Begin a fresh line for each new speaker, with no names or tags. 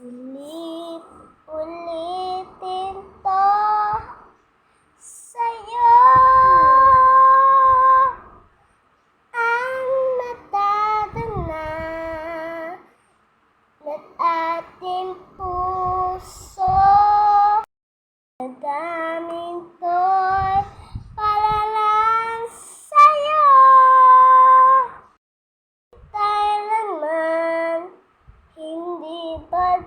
Ulit-ulitin to sa'yo. Ang natadana ng ating puso. Damdamin ko'y para lang sa'yo. Kailanman hindi ba't